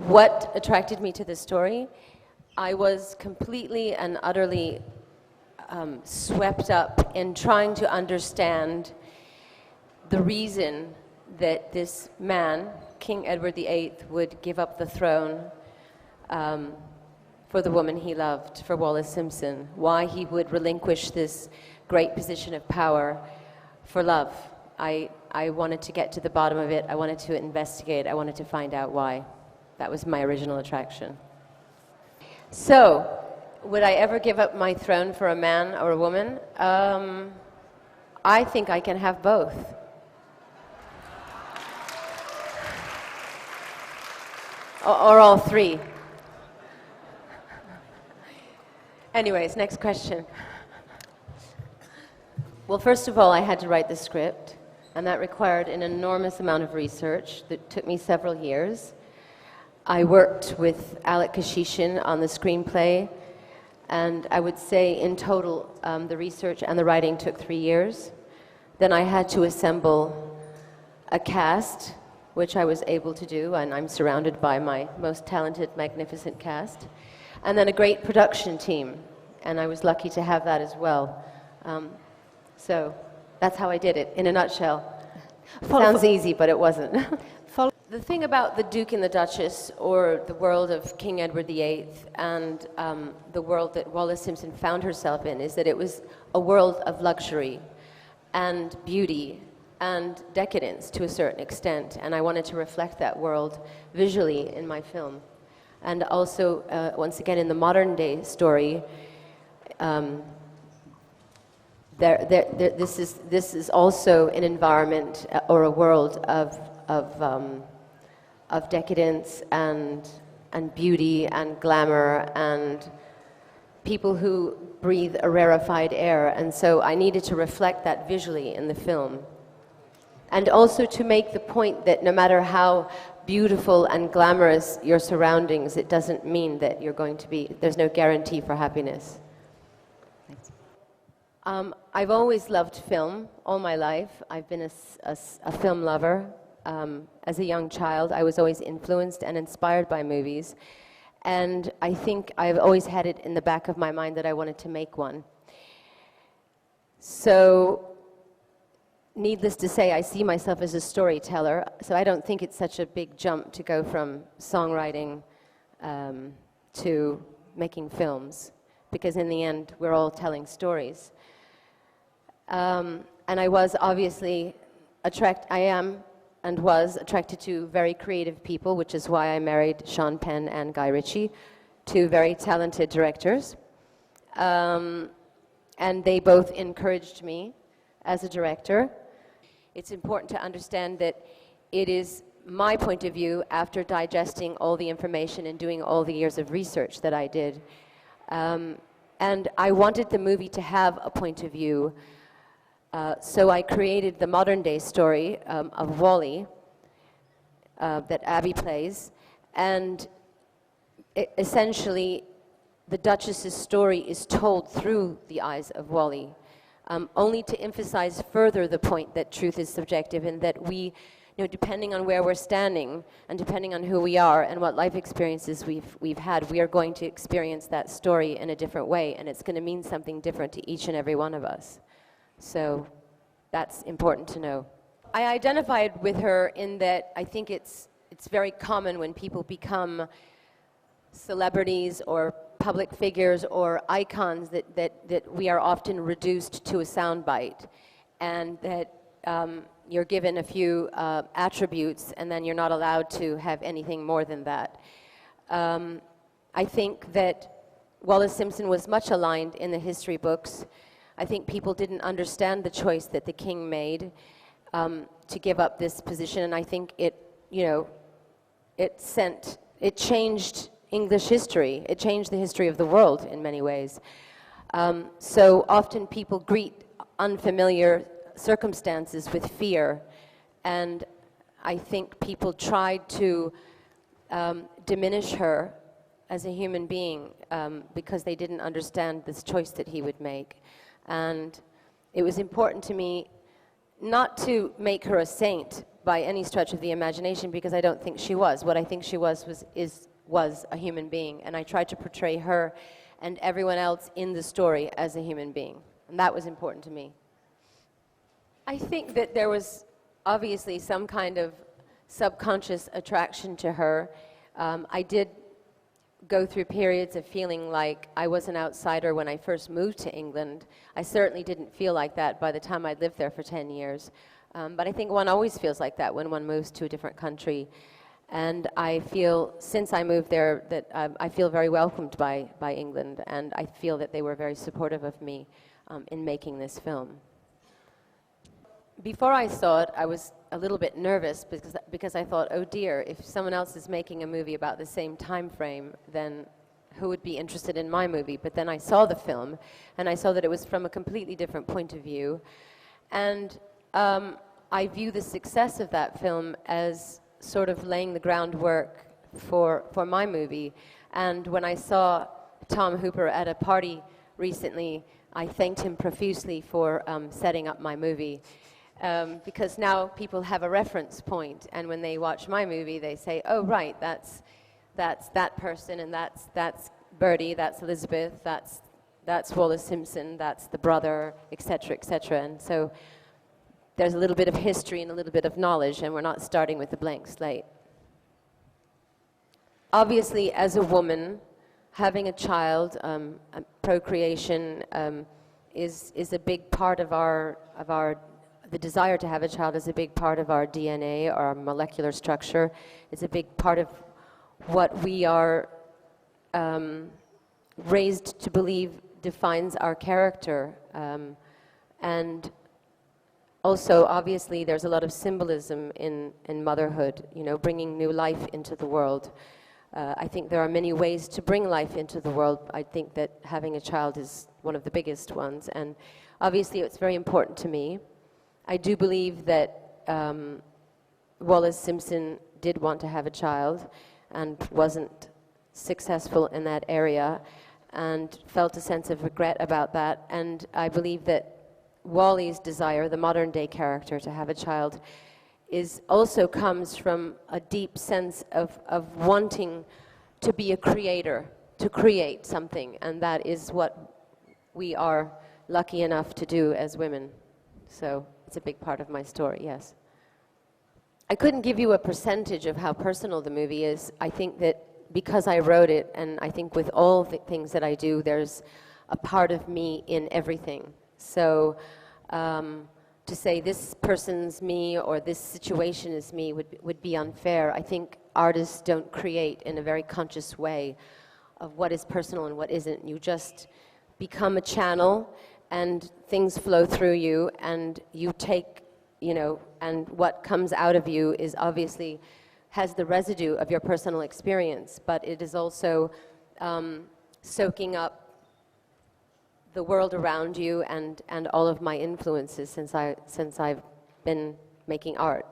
what attracted me to the story, I was completely and utterly swept up in trying to understand the reason that this man, King Edward VIII, would give up the throne for the woman he loved, for Wallis Simpson, why he would relinquish this great position of power for love. I wanted to get to the bottom of it. I wanted to investigate. I wanted to find out why. That was my original attraction. So, would I ever give up my throne for a man or a woman? I think I can have both. Or all three. Anyways, next question. Well, first of all, I had to write the script, and that required an enormous amount of research that took me several years. I worked with Alec Kashishin on the screenplay, and I would say in total the research and the writing took 3 years. Then I had to assemble a cast, which I was able to do, and I'm surrounded by my most talented, magnificent cast. And then a great production team, and I was lucky to have that as well. So that's how I did it, in a nutshell. Sounds easy, but it wasn't. The thing about the Duke and the Duchess, or the world of King Edward VIII, and the world that Wallis Simpson found herself in, is that it was a world of luxury and beauty and decadence to a certain extent, and I wanted to reflect that world visually in my film. And also, once again, in the modern day story, this is also an environment or a world of decadence and beauty and glamour and people who breathe a rarefied air. And so I needed to reflect that visually in the film. And also to make the point that no matter how beautiful and glamorous your surroundings, it doesn't mean that you're going to be, there's no guarantee for happiness. Thanks. I've always loved film all my life. I've been a film lover. As a young child, I was always influenced and inspired by movies. And I think I've always had it in the back of my mind that I wanted to make one. So, needless to say, I see myself as a storyteller, so I don't think it's such a big jump to go from songwriting to making films, because in the end, we're all telling stories. And I was obviously I am and was attracted to very creative people, which is why I married Sean Penn and Guy Ritchie, two very talented directors. And they both encouraged me as a director. It's important to understand that it is my point of view after digesting all the information and doing all the years of research that I did. And I wanted the movie to have a point of view, so I created the modern day story of Wally that Abby plays, and essentially the Duchess's story is told through the eyes of Wally. Only to emphasize further the point that truth is subjective, and that we, depending on where we're standing and depending on who we are and what life experiences we've had, we are going to experience that story in a different way, and it's going to mean something different to each and every one of us. So that's important to know. I identified with her in that I think it's very common when people become celebrities or public figures or icons that we are often reduced to a soundbite, and that you're given a few attributes and then you're not allowed to have anything more than that. I think that Wallis Simpson was much aligned in the history books. I think people didn't understand the choice that the king made to give up this position, and I think it changed English history. It changed the history of the world in many ways. So often people greet unfamiliar circumstances with fear, and I think people tried to diminish her as a human being because they didn't understand this choice that he would make. And it was important to me not to make her a saint by any stretch of the imagination, because I don't think she was. What I think she was a human being, and I tried to portray her and everyone else in the story as a human being, and that was important to me. I think that there was obviously some kind of subconscious attraction to her. I did go through periods of feeling like I was an outsider when I first moved to England. I certainly didn't feel like that by the time I'd lived there for 10 years. But I think one always feels like that when one moves to a different country. And I feel, since I moved there, that I feel very welcomed by England, and I feel that they were very supportive of me in making this film. Before I saw it, I was a little bit nervous because I thought, oh dear, if someone else is making a movie about the same time frame, then who would be interested in my movie? But then I saw the film, and I saw that it was from a completely different point of view. And I view the success of that film as sort of laying the groundwork for my movie. And when I saw Tom Hooper at a party recently, I thanked him profusely for setting up my movie. Because now people have a reference point, and when they watch my movie, they say, oh, right, that's that person, and that's Bertie, that's Elizabeth, that's Wallace Simpson, that's the brother, etc., etc. And so there's a little bit of history and a little bit of knowledge, and we're not starting with a blank slate. Obviously, as a woman, having a child, procreation is a big part of our the desire to have a child is a big part of our DNA, our molecular structure. It's a big part of what we are raised to believe defines our character. And also, obviously, there's a lot of symbolism in motherhood, you know, bringing new life into the world. I think there are many ways to bring life into the world. I think that having a child is one of the biggest ones, and obviously it's very important to me. I do believe that Wallace Simpson did want to have a child and wasn't successful in that area, and felt a sense of regret about that. And I believe that Wally's desire, the modern day character, to have a child also comes from a deep sense of wanting to be a creator, to create something, and that is what we are lucky enough to do as women. So it's a big part of my story, yes. I couldn't give you a percentage of how personal the movie is. I think that because I wrote it, and I think with all the things that I do, there's a part of me in everything. So to say this person's me or this situation is me would be unfair. I think artists don't create in a very conscious way of what is personal and what isn't. You just become a channel, and things flow through you, and you take, you know, and what comes out of you is obviously has the residue of your personal experience, but it is also soaking up the world around you and all of my influences since I've been making art.